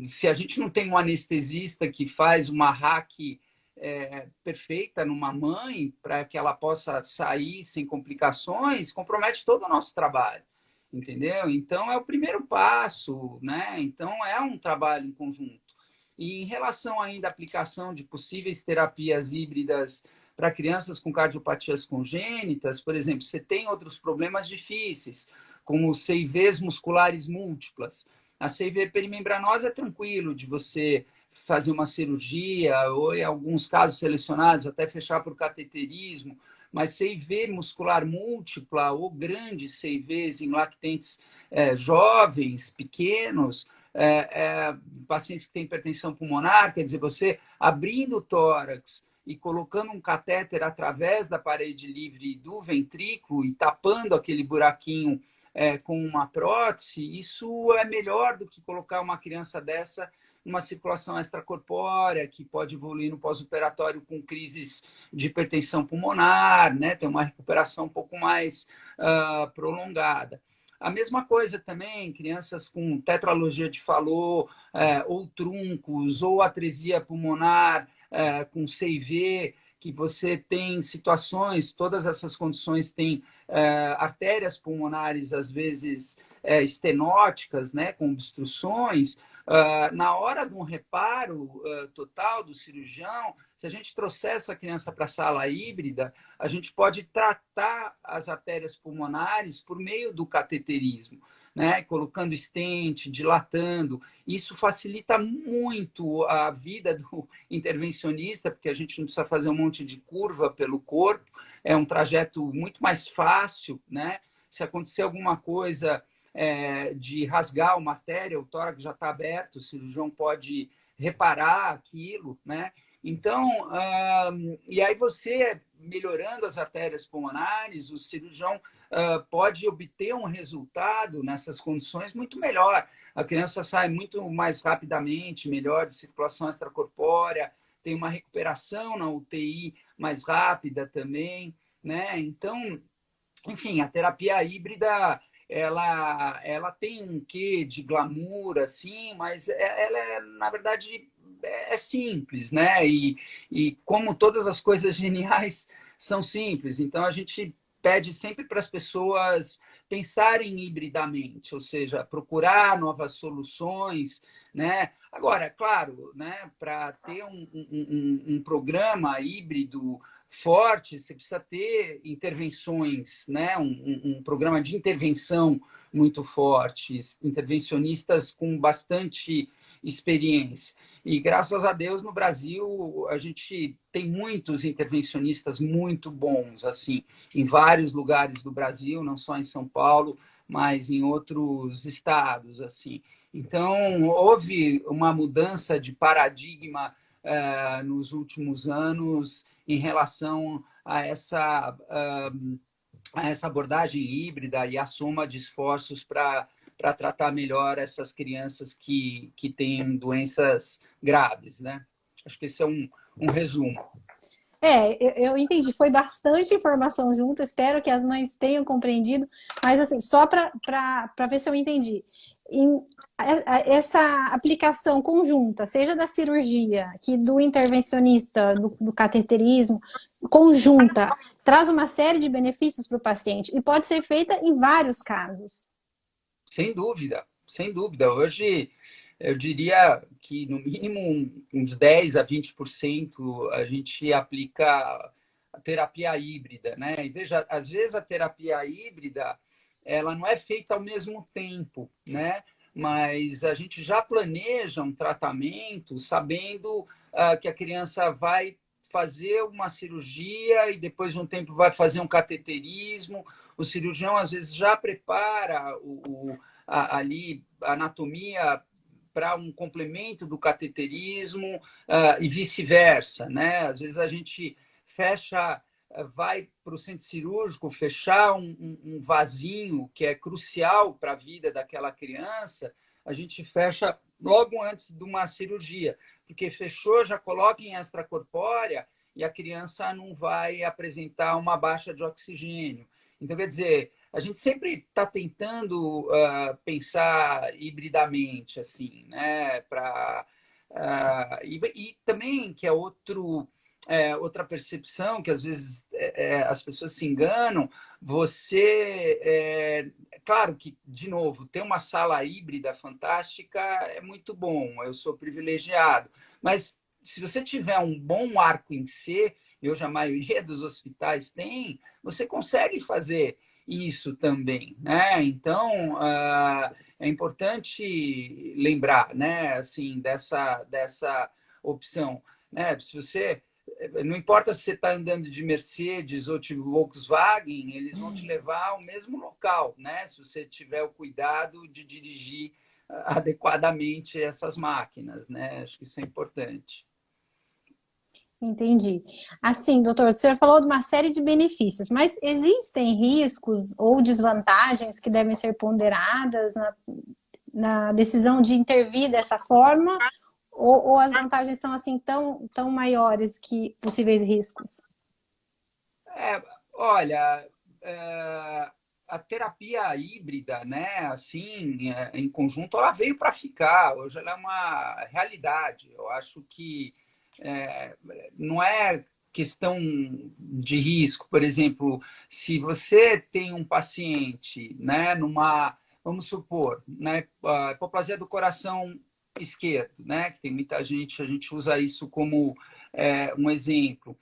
se a gente não tem um anestesista que faz uma hack perfeita numa mãe para que ela possa sair sem complicações, compromete todo o nosso trabalho, entendeu? Então é o primeiro passo, né? Então é um trabalho em conjunto. E em relação ainda à aplicação de possíveis terapias híbridas para crianças com cardiopatias congênitas, por exemplo, você tem outros problemas difíceis, como CIVs musculares múltiplas. A CIV perimembranosa é tranquilo de você fazer uma cirurgia, ou em alguns casos selecionados, até fechar por cateterismo, mas CIV muscular múltipla ou grandes CIVs em lactentes jovens, pequenos, pacientes que têm hipertensão pulmonar, quer dizer, você abrindo o tórax e colocando um catéter através da parede livre do ventrículo e tapando aquele buraquinho com uma prótese, isso é melhor do que colocar uma criança dessa numa circulação extracorpórea, que pode evoluir no pós-operatório com crises de hipertensão pulmonar, né? Tem uma recuperação um pouco mais prolongada. A mesma coisa também, crianças com tetralogia de Fallot, ou truncos, ou atresia pulmonar com CIV, que você tem situações, todas essas condições têm artérias pulmonares, às vezes estenóticas, né, com obstruções. Na hora de um reparo total do cirurgião, se a gente trouxer essa criança para a sala híbrida, a gente pode tratar as artérias pulmonares por meio do cateterismo, né? Colocando stent, dilatando. Isso facilita muito a vida do intervencionista, porque a gente não precisa fazer um monte de curva pelo corpo, é um trajeto muito mais fácil, né? Se acontecer alguma coisa de rasgar uma artéria, o tórax já está aberto, o cirurgião pode reparar aquilo, né? Então, e aí você, melhorando as artérias pulmonares, o cirurgião pode obter um resultado nessas condições muito melhor. A criança sai muito mais rapidamente, melhor de circulação extracorpórea, tem uma recuperação na UTI mais rápida também, né? Então, enfim, a terapia híbrida ela tem um quê de glamour, assim, mas ela na verdade, é simples, né? E como todas as coisas geniais são simples, então a gente pede sempre para as pessoas pensarem hibridamente, ou seja, procurar novas soluções, né? Agora, claro, né, para ter um programa híbrido forte, você precisa ter intervenções, né? Um programa de intervenção muito forte, intervencionistas com bastante experiência. E, graças a Deus, no Brasil, a gente tem muitos intervencionistas muito bons, assim, em vários lugares do Brasil, não só em São Paulo, mas em outros estados, assim. Então, houve uma mudança de paradigma nos últimos anos em relação a essa abordagem híbrida e a soma de esforços para tratar melhor essas crianças que têm doenças graves, né? Acho que esse é um resumo. Eu entendi. Foi bastante informação junto. Espero que as mães tenham compreendido. Mas, assim, só para ver se eu entendi. Essa aplicação conjunta, seja da cirurgia, que do intervencionista, do cateterismo, conjunta, traz uma série de benefícios para o paciente e pode ser feita em vários casos. Sem dúvida, sem dúvida. Hoje, eu diria que, no mínimo, uns 10% a 20% a gente aplica a terapia híbrida, né? E veja, às vezes a terapia híbrida, ela não é feita ao mesmo tempo, né? Mas a gente já planeja um tratamento sabendo que a criança vai fazer uma cirurgia e depois de um tempo vai fazer um cateterismo. O cirurgião, às vezes, já prepara ali a anatomia para um complemento do cateterismo e vice-versa, né? Às vezes a gente fecha, vai para o centro cirúrgico fechar um vasinho que é crucial para a vida daquela criança, a gente fecha logo antes de uma cirurgia, porque fechou, já coloca em extracorpórea e a criança não vai apresentar uma baixa de oxigênio. Então, quer dizer, a gente sempre está tentando pensar hibridamente, assim, né? E também, que é outra percepção, que às vezes as pessoas se enganam, claro que, de novo, ter uma sala híbrida fantástica é muito bom, eu sou privilegiado, mas se você tiver um bom arco em C, e hoje a maioria dos hospitais tem, você consegue fazer isso também, né? Então, é importante lembrar, né, assim, dessa opção, né? Se você não importa se você está andando de Mercedes ou de Volkswagen, eles vão te levar ao mesmo local, né? Se você tiver o cuidado de dirigir adequadamente essas máquinas, né? Acho que isso é importante. Entendi. Assim, doutor, o senhor falou de uma série de benefícios, mas existem riscos ou desvantagens que devem ser ponderadas na decisão de intervir dessa forma? Ou as vantagens são assim tão maiores que possíveis riscos? Olha, a terapia híbrida, né, assim, em conjunto, ela veio para ficar. Hoje ela é uma realidade. Eu acho que não é questão de risco. Por exemplo, se você tem um paciente, né, vamos supor, né, hipoplasia do coração esquerdo, né, que tem muita gente, a gente usa isso como um exemplo.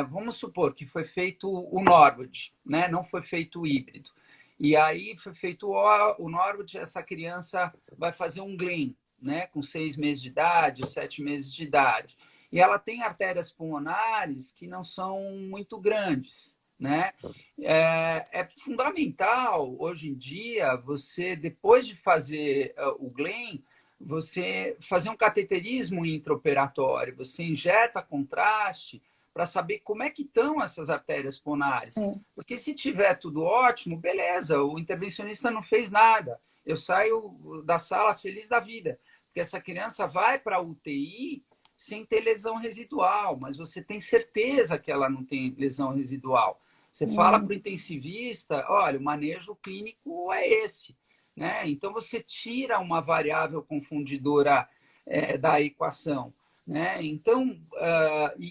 Vamos supor que foi feito o Norwood, né, não foi feito o híbrido. E aí foi feito o Norwood, essa criança vai fazer um Glenn, né, com 6 meses de idade, 7 meses de idade. E ela tem artérias pulmonares que não são muito grandes, né? É fundamental, hoje em dia, você, depois de fazer o Glenn, você fazer um cateterismo intraoperatório, você injeta contraste para saber como é que estão essas artérias pulmonares. Sim. Porque se tiver tudo ótimo, beleza, o intervencionista não fez nada. Eu saio da sala feliz da vida, porque essa criança vai para a UTI sem ter lesão residual, mas você tem certeza que ela não tem lesão residual. Você fala para o intensivista, olha, o manejo clínico é esse, né? Então você tira uma variável confundidora da equação, né? Então,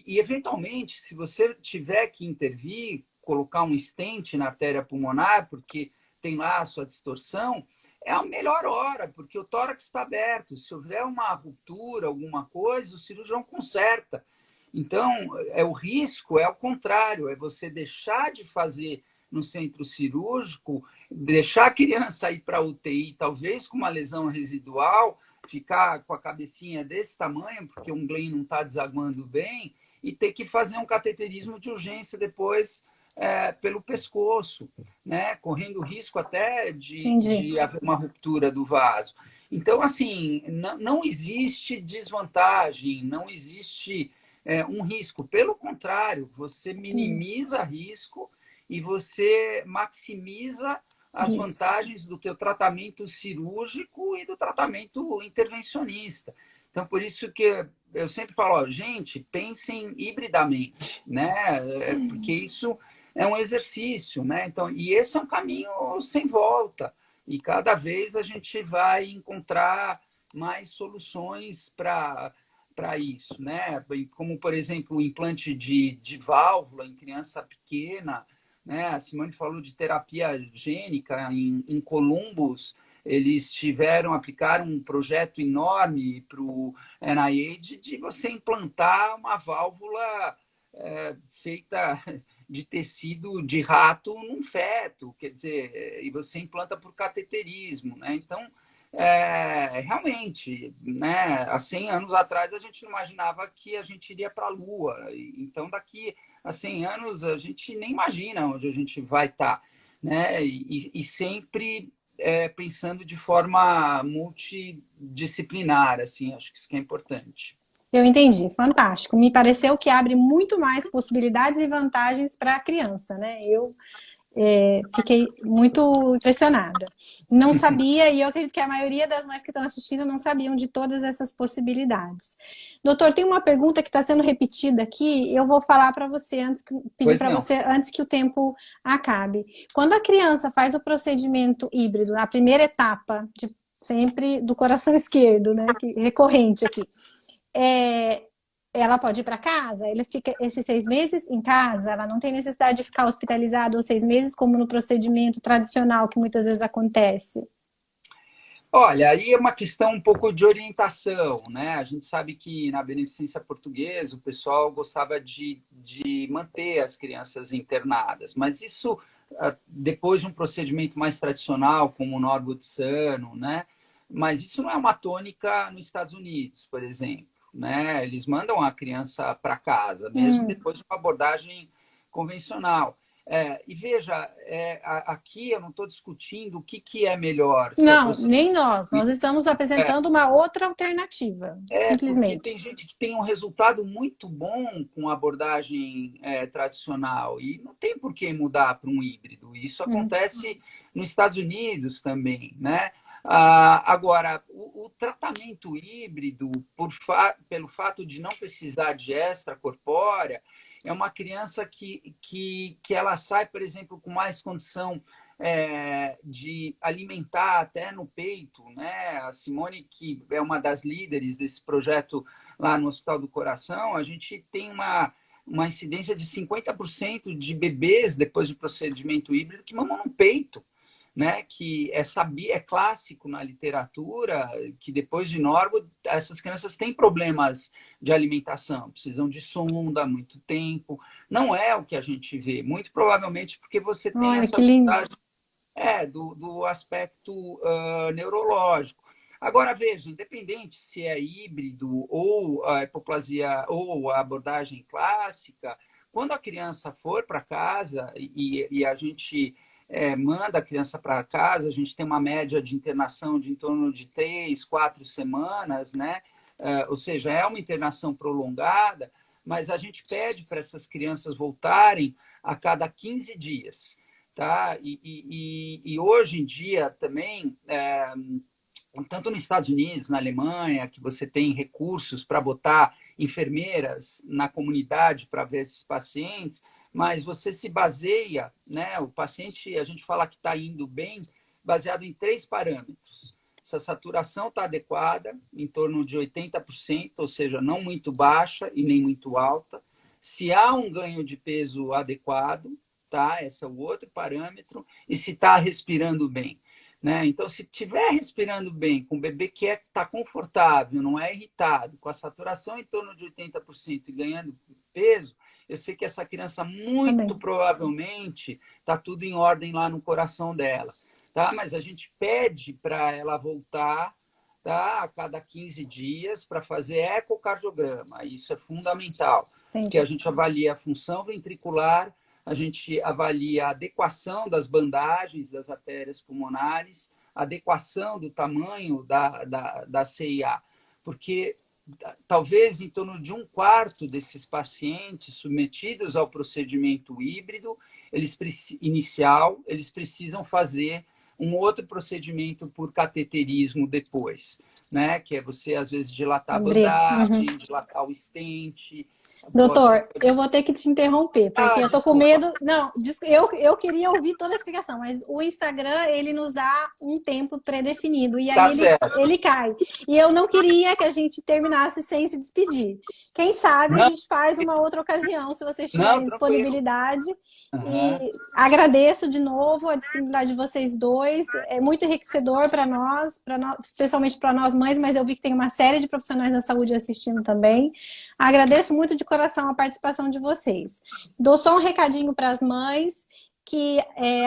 eventualmente, se você tiver que intervir, colocar um stent na artéria pulmonar, porque tem lá a sua distorção, é a melhor hora, porque o tórax está aberto. Se houver uma ruptura, alguma coisa, o cirurgião conserta. Então, o risco é o contrário, é você deixar de fazer no centro cirúrgico, deixar a criança ir para a UTI, talvez com uma lesão residual, ficar com a cabecinha desse tamanho, porque um Glenn não está desaguando bem, e ter que fazer um cateterismo de urgência depois pelo pescoço, né? Correndo o risco até de haver uma ruptura do vaso. Então, assim, não existe desvantagem, não existe um risco. Pelo contrário, você minimiza risco e você maximiza as vantagens do teu tratamento cirúrgico e do tratamento intervencionista. Então, por isso que eu sempre falo, ó, gente, pensem hibridamente, né? Porque isso é um exercício, né? Então, e esse é um caminho sem volta. E cada vez a gente vai encontrar mais soluções para isso, né? Como, por exemplo, o implante de válvula em criança pequena, né? A Simone falou de terapia gênica em Columbus. Eles aplicaram um projeto enorme para o NIH de você implantar uma válvula feita de tecido de rato num feto, quer dizer, e você implanta por cateterismo, né? Então, realmente, né, há 100 anos atrás a gente não imaginava que a gente iria para a Lua. Então, daqui a 100 anos a gente nem imagina onde a gente vai estar, né? E sempre pensando de forma multidisciplinar, assim, acho que isso que é importante. Eu entendi, fantástico. Me pareceu que abre muito mais possibilidades e vantagens para a criança, né? Eu fiquei muito impressionada. Não sabia, e eu acredito que a maioria das mães que estão assistindo não sabiam de todas essas possibilidades. Doutor, tem uma pergunta que está sendo repetida aqui, eu vou falar para você pedir para você antes que o tempo acabe. Quando a criança faz o procedimento híbrido, a primeira etapa, sempre do coração esquerdo, né? Recorrente aqui. Ela pode ir para casa, ele fica esses 6 meses em casa, ela não tem necessidade de ficar hospitalizada os 6 meses, como no procedimento tradicional, que muitas vezes acontece. Olha, aí é uma questão um pouco de orientação, né? A gente sabe que na beneficência portuguesa o pessoal gostava de manter as crianças internadas, mas isso depois de um procedimento mais tradicional, como o Norwood-Sano, né? Mas isso não é uma tônica nos Estados Unidos, por exemplo. Né? Eles mandam a criança para casa, mesmo depois de uma abordagem convencional. E veja, aqui eu não estou discutindo o que é melhor. Não, nem nós. Nós estamos apresentando uma outra alternativa, simplesmente. Porque tem gente que tem um resultado muito bom com a abordagem tradicional e não tem por que mudar para um híbrido. Isso acontece nos Estados Unidos também, né? Agora, o tratamento híbrido, pelo fato de não precisar de extracorpórea, é uma criança que ela sai, por exemplo, com mais condição de alimentar até no peito, né? A Simone, que é uma das líderes desse projeto lá no Hospital do Coração, a gente tem uma incidência de 50% de bebês, depois do procedimento híbrido, que mamam no peito. Né, que é clássico na literatura, que depois de Norwood, essas crianças têm problemas de alimentação, precisam de sonda há muito tempo. Não é o que a gente vê, muito provavelmente porque você tem essa vantagem do aspecto neurológico. Agora, veja, independente se é híbrido ou a hipoplasia ou a abordagem clássica, quando a criança for para casa e a gente manda a criança para casa, a gente tem uma média de internação de em torno de 3, 4 semanas, né? Ou seja, é uma internação prolongada, mas a gente pede para essas crianças voltarem a cada 15 dias. Tá? E hoje em dia também, tanto nos Estados Unidos, na Alemanha, que você tem recursos para botar enfermeiras na comunidade para ver esses pacientes, mas você se baseia, né? O paciente, a gente fala que está indo bem, baseado em 3 parâmetros. Se a saturação está adequada, em torno de 80%, ou seja, não muito baixa e nem muito alta. Se há um ganho de peso adequado, tá? Esse é o outro parâmetro. E se está respirando bem. Né? Então, se estiver respirando bem, com o bebê que está confortável, não é irritado, com a saturação em torno de 80% e ganhando peso, eu sei que essa criança muito provavelmente está tudo em ordem lá no coração dela. Tá? Mas a gente pede para ela voltar, tá? A cada 15 dias para fazer ecocardiograma. Isso é fundamental, porque a gente avalia a função ventricular, a gente avalia a adequação das bandagens das artérias pulmonares, a adequação do tamanho da CIA, porque talvez em torno de 1/4 desses pacientes submetidos ao procedimento híbrido inicial, eles precisam fazer um outro procedimento por cateterismo depois, né? Que é você, às vezes, dilatar a bandagem, dilatar o stent. Doutor, eu vou ter que te interromper, porque eu tô com medo... Não, eu queria ouvir toda a explicação, mas o Instagram, ele nos dá um tempo pré-definido, e aí ele cai. E eu não queria que a gente terminasse sem se despedir. Quem sabe a gente faz uma outra ocasião, se vocês tiverem disponibilidade. E agradeço de novo a disponibilidade de vocês dois. É muito enriquecedor para nós, especialmente para nós mães, mas eu vi que tem uma série de profissionais da saúde assistindo também. Agradeço muito de coração a participação de vocês. Dou só um recadinho para as mães, que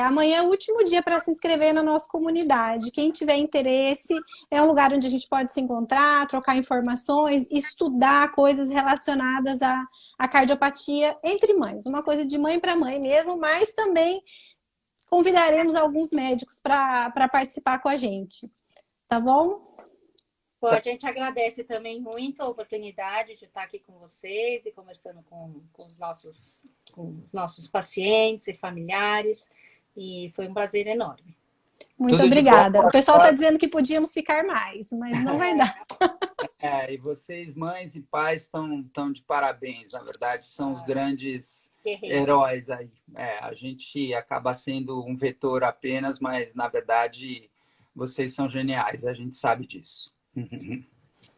amanhã é o último dia para se inscrever na nossa comunidade. Quem tiver interesse, é um lugar onde a gente pode se encontrar, trocar informações, estudar coisas relacionadas à cardiopatia entre mães. Uma coisa de mãe para mãe mesmo, mas também convidaremos alguns médicos para participar com a gente. Tá bom? Bom, a gente agradece também muito a oportunidade de estar aqui com vocês e conversando com os nossos pacientes e familiares. E foi um prazer enorme. Muito Tudo de obrigada. bom. O pessoal está dizendo que podíamos ficar mais, mas não vai dar. E vocês, mães e pais, estão de parabéns. Na verdade, são os grandes heróis aí. A gente acaba sendo um vetor apenas, mas, na verdade, vocês são geniais. A gente sabe disso.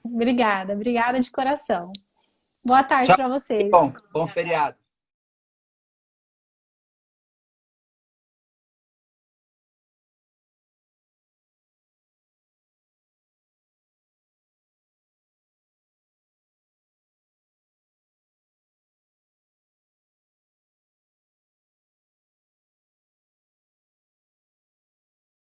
Obrigada de coração. Boa tarde para vocês. Bom feriado.